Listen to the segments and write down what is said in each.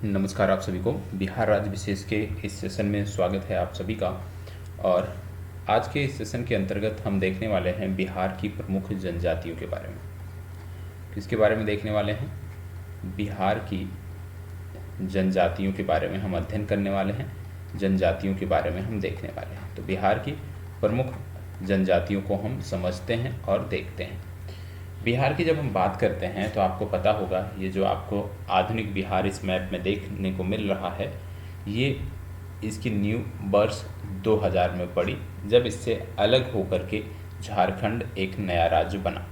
नमस्कार आप सभी को। बिहार राज्य विशेष के इस सेशन में स्वागत है आप सभी का। और आज के इस सेशन के अंतर्गत हम देखने वाले हैं बिहार की प्रमुख जनजातियों के बारे में। किसके बारे में देखने वाले हैं? बिहार की जनजातियों के बारे में हम अध्ययन करने वाले हैं, जनजातियों के बारे में हम देखने वाले हैं। तो बिहार की प्रमुख जनजातियों को हम समझते हैं और देखते हैं। बिहार की जब हम बात करते हैं तो आपको पता होगा, ये जो आपको आधुनिक बिहार इस मैप में देखने को मिल रहा है, ये इसकी न्यू वर्ष 2000 में पड़ी, जब इससे अलग होकर के झारखंड एक नया राज्य बना।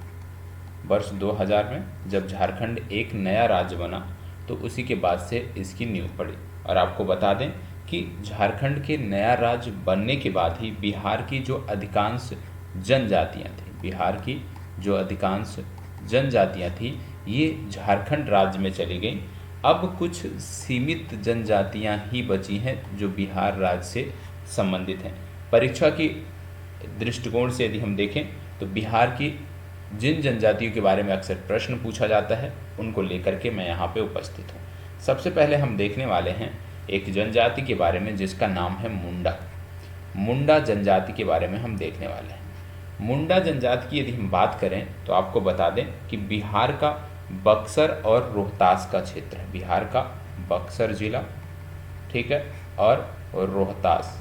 वर्ष 2000 में जब झारखंड एक नया राज्य बना तो उसी के बाद से इसकी नींव पड़ी। और आपको बता दें कि झारखंड के नया राज्य बनने के बाद ही बिहार की जो अधिकांश जनजातियां थी, बिहार की जो अधिकांश जनजातियां थी, ये झारखंड राज्य में चली गईं। अब कुछ सीमित जनजातियां ही बची हैं जो बिहार राज्य से संबंधित हैं। परीक्षा की दृष्टिकोण से यदि हम देखें तो बिहार की जिन जनजातियों के बारे में अक्सर प्रश्न पूछा जाता है, उनको लेकर के मैं यहाँ पे उपस्थित हूँ। सबसे पहले हम देखने वाले हैं एक जनजाति के बारे में जिसका नाम है मुंडा। मुंडा जनजाति के बारे में हम देखने वाले हैं। मुंडा जनजाति की यदि हम बात करें तो आपको बता दें कि बिहार का बक्सर और रोहतास का क्षेत्र है। बिहार का बक्सर जिला, ठीक है, और रोहतास,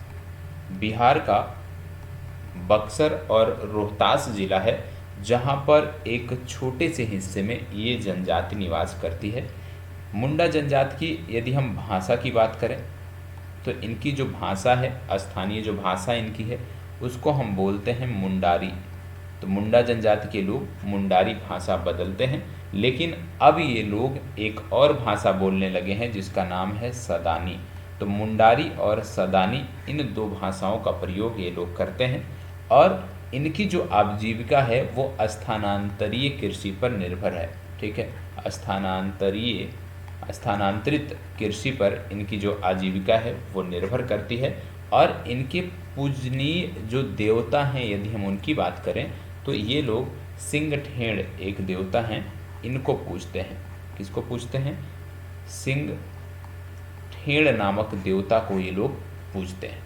बिहार का बक्सर और रोहतास जिला है, जहां पर एक छोटे से हिस्से में ये जनजाति निवास करती है। मुंडा जनजाति की यदि हम भाषा की बात करें तो इनकी जो भाषा है, स्थानीय जो भाषा इनकी है, उसको हम बोलते हैं मुंडारी। तो मुंडा जनजाति के लोग मुंडारी भाषा बदलते हैं, लेकिन अब ये लोग एक और भाषा बोलने लगे हैं जिसका नाम है सदानी। तो मुंडारी और सदानी, इन दो भाषाओं का प्रयोग ये लोग करते हैं। और इनकी जो आजीविका है वो स्थानांतरीय कृषि पर निर्भर है, ठीक है, स्थानांतरित कृषि पर इनकी जो आजीविका है वो निर्भर करती है। और इनके पूजनीय जो देवता हैं, यदि हम उनकी बात करें तो ये लोग सिंगठेड़ एक देवता हैं, इनको पूजते हैं। किसको पूजते हैं? सिंगठेड़ नामक देवता को ये लोग पूजते हैं,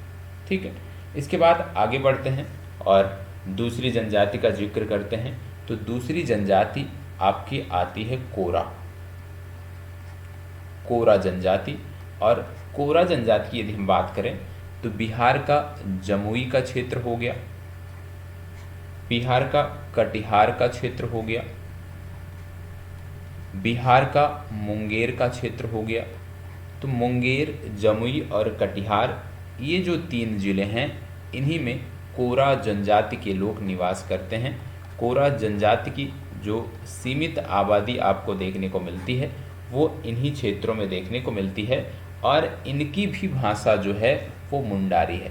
ठीक है। इसके बाद आगे बढ़ते हैं और दूसरी जनजाति का जिक्र करते हैं। तो दूसरी जनजाति आपकी आती है कोरा, कोरा जनजाति। और कोरा जनजाति की यदि हम बात करें तो बिहार का जमुई का क्षेत्र हो गया, बिहार का कटिहार का क्षेत्र हो गया, बिहार का मुंगेर का क्षेत्र हो गया। तो मुंगेर, जमुई और कटिहार, ये जो तीन जिले हैं, इन्हीं में कोरा जनजाति के लोग निवास करते हैं। कोरा जनजाति की जो सीमित आबादी आपको देखने को मिलती है वो इन्हीं क्षेत्रों में देखने को मिलती है। और इनकी भी भाषा जो है वो मुंडारी है।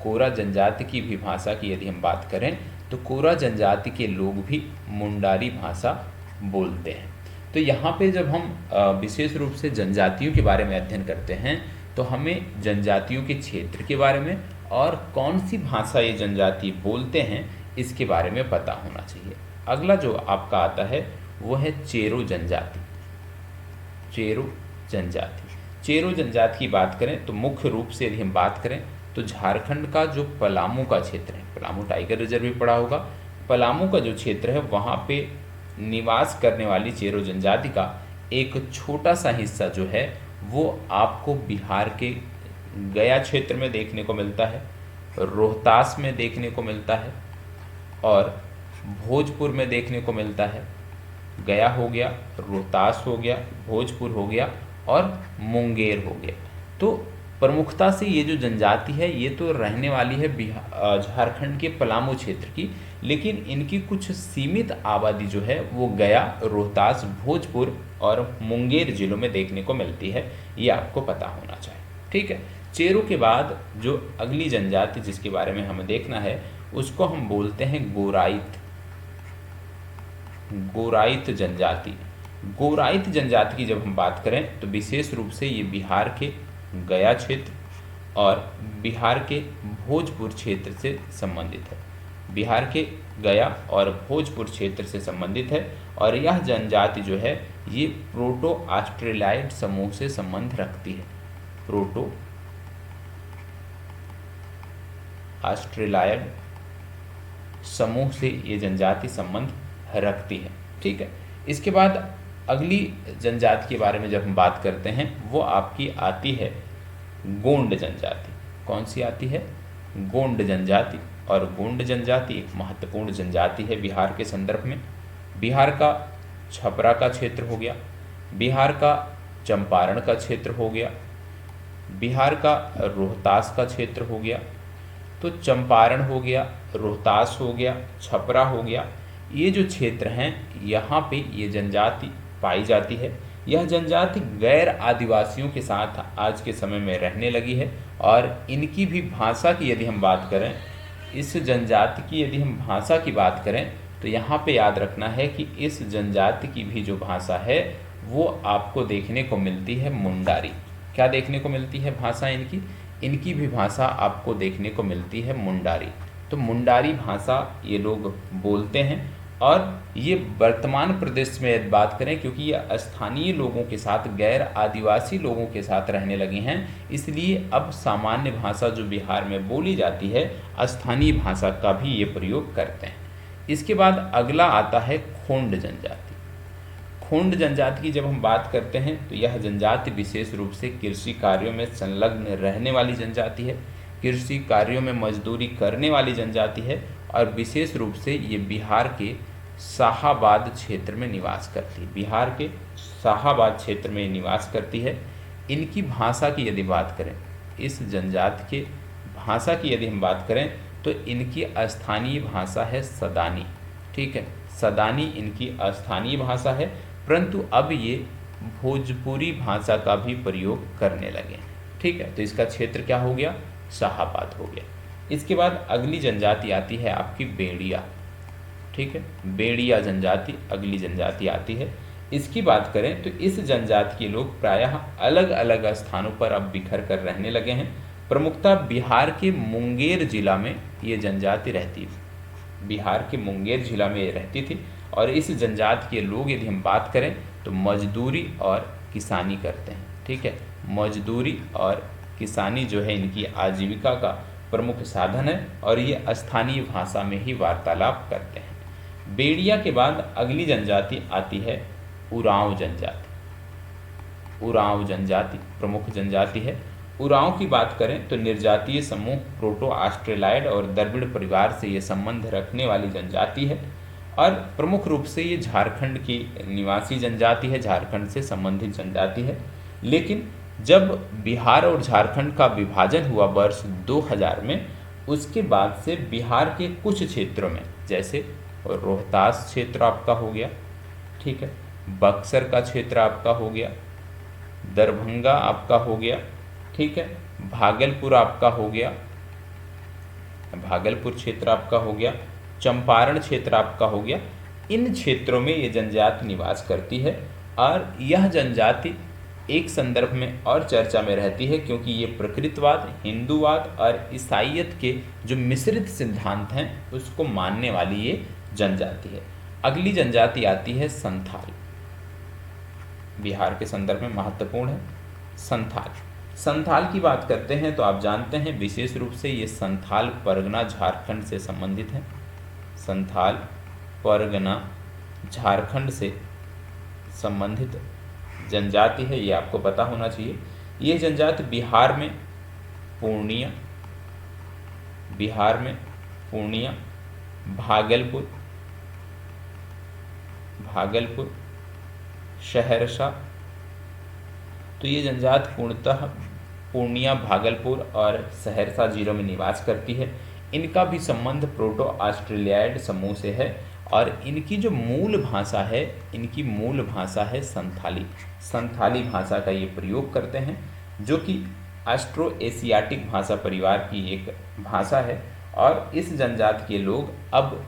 कोरा जनजाति की भी भाषा की यदि हम बात करें तो कोरा जनजाति के लोग भी मुंडारी भाषा बोलते हैं। तो यहाँ पे जब हम विशेष रूप से जनजातियों के बारे में अध्ययन करते हैं तो हमें जनजातियों के क्षेत्र के बारे में और कौन सी भाषा ये जनजाति बोलते हैं इसके बारे में पता होना चाहिए। अगला जो आपका आता है वो है चेरो जनजाति। चेरो जनजाति, चेरो जनजाति की बात करें तो मुख्य रूप से यदि हम बात करें तो झारखंड का जो पलामू का क्षेत्र है, पलामू टाइगर रिजर्व भी पड़ा होगा, पलामू का जो क्षेत्र है वहाँ पे निवास करने वाली चेरो जनजाति का एक छोटा सा हिस्सा जो है वो आपको बिहार के गया क्षेत्र में देखने को मिलता है, रोहतास में देखने को मिलता है और भोजपुर में देखने को मिलता है। गया हो गया, रोहतास हो गया, भोजपुर हो गया और मुंगेर हो गया। तो प्रमुखता से ये जो जनजाति है ये तो रहने वाली है झारखंड के पलामू क्षेत्र की, लेकिन इनकी कुछ सीमित आबादी जो है वो गया, रोहतास, भोजपुर और मुंगेर जिलों में देखने को मिलती है। ये आपको पता होना चाहिए, ठीक है। चेरो के बाद जो अगली जनजाति जिसके बारे में हमें देखना है उसको हम बोलते हैं गोराइत। गोराइत जनजाति, गोराइत जनजाति की जब हम बात करें तो विशेष रूप से ये बिहार के गया क्षेत्र और बिहार के भोजपुर क्षेत्र से संबंधित है। बिहार के गया और भोजपुर क्षेत्र से संबंधित है और यह जनजाति जो है ये प्रोटो ऑस्ट्रेलाइड समूह से संबंध रखती है। प्रोटो ऑस्ट्रेलाइड समूह से ये जनजाति संबंध रखती है। ठीक है, इसके बाद अगली जनजाति के बारे में जब हम बात करते हैं वो आपकी आती है गोंड जनजाति। कौन सी आती है? गोंड जनजाति। और गोंड जनजाति एक महत्वपूर्ण जनजाति है बिहार के संदर्भ में। बिहार का छपरा का क्षेत्र हो गया, बिहार का चंपारण का क्षेत्र हो गया, बिहार का रोहतास का क्षेत्र हो गया। तो चंपारण हो गया, रोहतास हो गया, छपरा हो गया, ये जो क्षेत्र हैं यहाँ पे ये जनजाति पाई जाती है। यह जनजाति गैर आदिवासियों के साथ आज के समय में रहने लगी है और इनकी भी भाषा की यदि हम बात करें, इस जनजाति की यदि हम भाषा की बात करें तो यहाँ पे याद रखना है कि इस जनजाति की भी जो भाषा है वो आपको देखने को मिलती है मुंडारी। क्या देखने को मिलती है भाषा इनकी? इनकी भी भाषा आपको देखने को मिलती है मुंडारी। तो मुंडारी भाषा ये लोग बोलते हैं और ये वर्तमान प्रदेश में यदि बात करें, क्योंकि ये स्थानीय लोगों के साथ गैर आदिवासी लोगों के साथ रहने लगे हैं, इसलिए अब सामान्य भाषा जो बिहार में बोली जाती है स्थानीय भाषा का भी ये प्रयोग करते हैं। इसके बाद अगला आता है खोंड जनजाति। खोंड जनजाति की जब हम बात करते हैं तो यह जनजाति विशेष रूप से कृषि कार्यों में संलग्न रहने वाली जनजाति है, कृषि कार्यों में मजदूरी करने वाली जनजाति है और विशेष रूप से ये बिहार के शाहाबाद क्षेत्र में निवास करती है। बिहार के शाहाबाद क्षेत्र में निवास करती है। इनकी भाषा की यदि बात करें, इस जनजाति के भाषा की यदि हम बात करें तो इनकी स्थानीय भाषा है सदानी। ठीक है, सदानी इनकी स्थानीय भाषा है, परंतु अब ये भोजपुरी भाषा का भी प्रयोग करने लगे हैं। ठीक है, तो इसका क्षेत्र क्या हो गया? शाहाबाद हो गया। इसके बाद अगली जनजाति आती है आपकी बेड़िया। ठीक है, बेड़िया जनजाति अगली जनजाति आती है। इसकी बात करें तो इस जनजाति के लोग प्रायः अलग अलग स्थानों पर अब बिखर कर रहने लगे हैं। प्रमुखतः बिहार के मुंगेर जिला में ये जनजाति रहती थी, बिहार के मुंगेर जिला में ये रहती थी। और इस जनजाति के लोग यदि हम बात करें तो मजदूरी और किसानी करते हैं। ठीक है, मजदूरी और किसानी जो है इनकी आजीविका का प्रमुख साधन है और ये स्थानीय भाषा में ही वार्तालाप करते हैं। बेड़िया के बाद अगली जनजाति आती है उरांव जनजाति। उरांव जनजाति प्रमुख जनजाति है। उरांव की बात करें तो निर्जातीय समूह प्रोटो ऑस्ट्रेलाइड और द्रविड़ परिवार से ये संबंध रखने वाली जनजाति है और प्रमुख रूप से ये झारखंड की निवासी जनजाति है, झारखंड से संबंधित जनजाति है। लेकिन जब बिहार और झारखंड का विभाजन हुआ वर्ष 2000 में, उसके बाद से बिहार के कुछ क्षेत्रों में, जैसे रोहतास क्षेत्र आपका हो गया, ठीक है, बक्सर का क्षेत्र आपका हो गया, दरभंगा आपका हो गया, ठीक है, भागलपुर आपका हो गया, भागलपुर क्षेत्र आपका हो गया, चंपारण क्षेत्र आपका हो गया। इन क्षेत्रों में ये जनजाति निवास करती है और यह जनजाति एक संदर्भ में और चर्चा में रहती है क्योंकि ये प्रकृतवाद, हिंदूवाद और ईसाईयत के जो मिश्रित सिद्धांत हैं उसको मानने वाली ये जनजाति है। अगली जनजाति आती है संथाल। बिहार के संदर्भ में महत्वपूर्ण है संथाल। संथाल की बात करते हैं तो आप जानते हैं विशेष रूप से ये संथाल परगना झारखंड से संबंधित है। संथाल परगना झारखंड से संबंधित जनजाति है, ये आपको पता होना चाहिए। ये जनजाति बिहार में पूर्णिया, भागलपुर, सहरसा, तो ये जनजाति पूर्णतः पूर्णिया, भागलपुर और सहरसा जिलों में निवास करती है। इनका भी संबंध प्रोटो ऑस्ट्रेलियाइड समूह से है और इनकी जो मूल भाषा है संथाली। संथाली भाषा का ये प्रयोग करते हैं जो कि ऑस्ट्रो एशियाटिक भाषा परिवार की एक भाषा है और इस जनजाति के लोग अब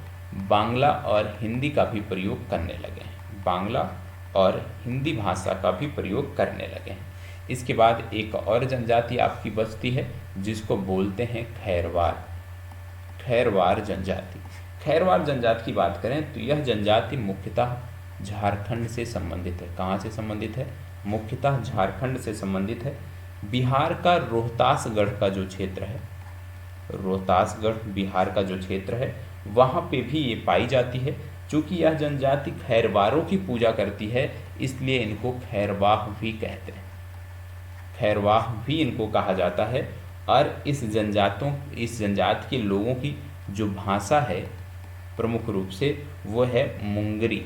बांग्ला और हिंदी का भी प्रयोग करने लगे हैं। बांग्ला और हिंदी भाषा का भी प्रयोग करने लगे हैं। इसके बाद एक और जनजाति आपकी बचती है जिसको बोलते हैं खैरवार जनजाति। खैरवार जनजाति की बात करें तो यह जनजाति मुख्यतः झारखंड से संबंधित है। कहाँ से संबंधित है? मुख्यतः झारखंड से संबंधित है। बिहार का रोहतासगढ़ का जो क्षेत्र है, रोहतासगढ़ बिहार का जो क्षेत्र है, वहाँ पे भी ये पाई जाती है। चूँकि यह जनजाति खैरवारों की पूजा करती है, इसलिए इनको खैरवाह भी कहते हैं, खैरवाह भी इनको कहा जाता है। और इस जनजाति के लोगों की जो भाषा है प्रमुख रूप से वो है मुंगरी।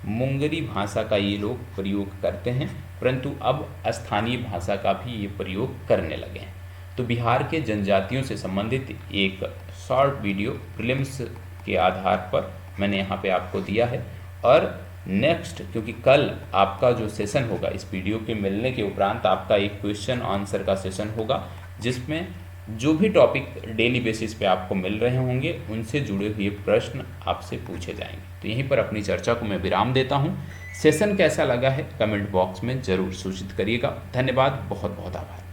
मुंगरी भाषा का ये लोग प्रयोग करते हैं, परंतु अब स्थानीय भाषा का भी ये प्रयोग करने लगे हैं। तो बिहार के जनजातियों से संबंधित एक शॉर्ट वीडियो प्रीलिम्स के आधार पर मैंने यहाँ पे आपको दिया है। और नेक्स्ट, क्योंकि कल आपका जो सेशन होगा, इस वीडियो के मिलने के उपरांत आपका एक क्वेश्चन आंसर का सेशन होगा, जिसमें जो भी टॉपिक डेली बेसिस पे आपको मिल रहे होंगे उनसे जुड़े हुए प्रश्न आपसे पूछे जाएंगे। तो यहीं पर अपनी चर्चा को मैं विराम देता हूँ। सेशन कैसा लगा है कमेंट बॉक्स में ज़रूर सूचित करिएगा। धन्यवाद, बहुत बहुत आभार।